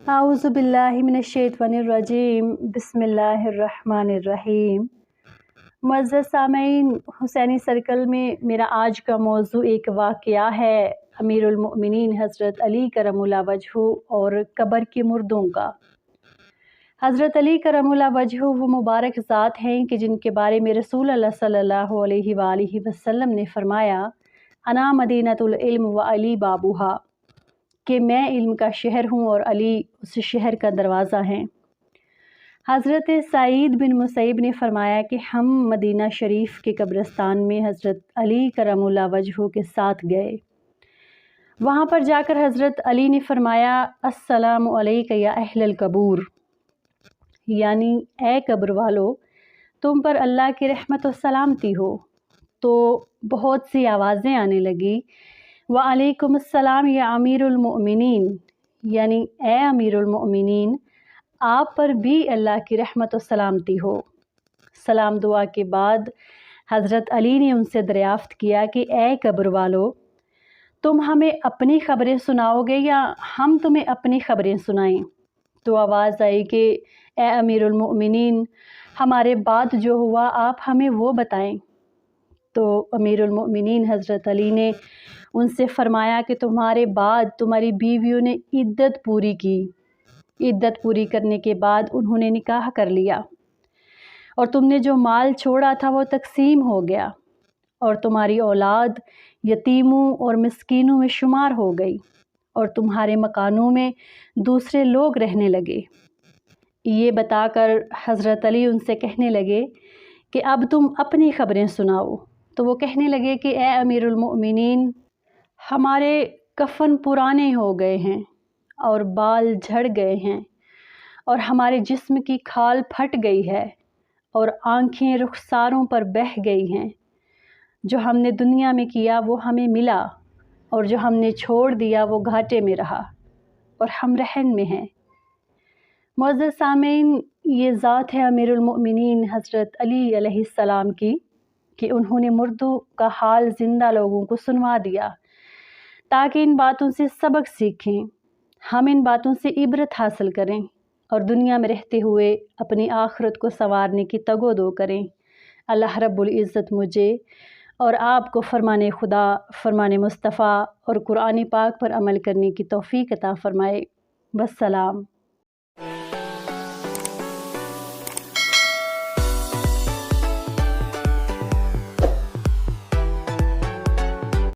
اعوذ باللہ من الشیطان الرجیم بسم اللہ الرحمن الرحیم۔ معزز سامعین، حسینی سرکل میں میرا آج کا موضوع ایک واقعہ ہے امیر المؤمنین حضرت علی کرم اللہ وجہہ اور قبر کے مردوں کا۔ حضرت علی کرم اللہ وجہہ وہ مبارک ذات ہیں کہ جن کے بارے میں رسول اللہ صلی اللہ علیہ وآلہ وسلم نے فرمایا، انا مدینۃ العلم و علی بابوہا، کہ میں علم کا شہر ہوں اور علی اس شہر کا دروازہ ہیں۔ حضرت سعید بن مسیب نے فرمایا کہ ہم مدینہ شریف کے قبرستان میں حضرت علی کرم اللہ وجہہ کے ساتھ گئے۔ وہاں پر جا کر حضرت علی نے فرمایا، السلام علیک یا اہل القبور، یعنی اے قبر والو، تم پر اللہ کی رحمت و سلامتی ہو۔ تو بہت سی آوازیں آنے لگی، وعلیکم السلام یا امیر المؤمنین، یعنی اے امیر المؤمنین، آپ پر بھی اللہ کی رحمت و سلامتی ہو۔ سلام دعا کے بعد حضرت علی نے ان سے دریافت کیا کہ اے قبر والو، تم ہمیں اپنی خبریں سناؤ گے یا ہم تمہیں اپنی خبریں سنائیں؟ تو آواز آئی کہ اے امیر المؤمنین، ہمارے بعد جو ہوا آپ ہمیں وہ بتائیں۔ تو امیر المؤمنین حضرت علی نے ان سے فرمایا کہ تمہارے بعد تمہاری بیویوں نے عدت پوری کی، عدت پوری کرنے کے بعد انہوں نے نکاح کر لیا، اور تم نے جو مال چھوڑا تھا وہ تقسیم ہو گیا، اور تمہاری اولاد یتیموں اور مسکینوں میں شمار ہو گئی، اور تمہارے مکانوں میں دوسرے لوگ رہنے لگے۔ یہ بتا کر حضرت علی ان سے کہنے لگے کہ اب تم اپنی خبریں سناؤ۔ تو وہ کہنے لگے کہ اے امیر المؤمنین، ہمارے کفن پرانے ہو گئے ہیں اور بال جھڑ گئے ہیں، اور ہمارے جسم کی کھال پھٹ گئی ہے، اور آنکھیں رخساروں پر بہہ گئی ہیں۔ جو ہم نے دنیا میں کیا وہ ہمیں ملا، اور جو ہم نے چھوڑ دیا وہ گھاٹے میں رہا، اور ہم رہن میں ہیں۔ معزز سامعین، یہ ذات ہے امیر المؤمنین حضرت علی علیہ السلام کی کہ انہوں نے مردوں کا حال زندہ لوگوں کو سنوا دیا تاکہ ان باتوں سے سبق سیکھیں، ہم ان باتوں سے عبرت حاصل کریں اور دنیا میں رہتے ہوئے اپنی آخرت کو سنوارنے کی تگ و دو کریں۔ اللہ رب العزت مجھے اور آپ کو فرمان خدا، فرمان مصطفیٰ اور قرآن پاک پر عمل کرنے کی توفیق عطا فرمائے۔ والسلام۔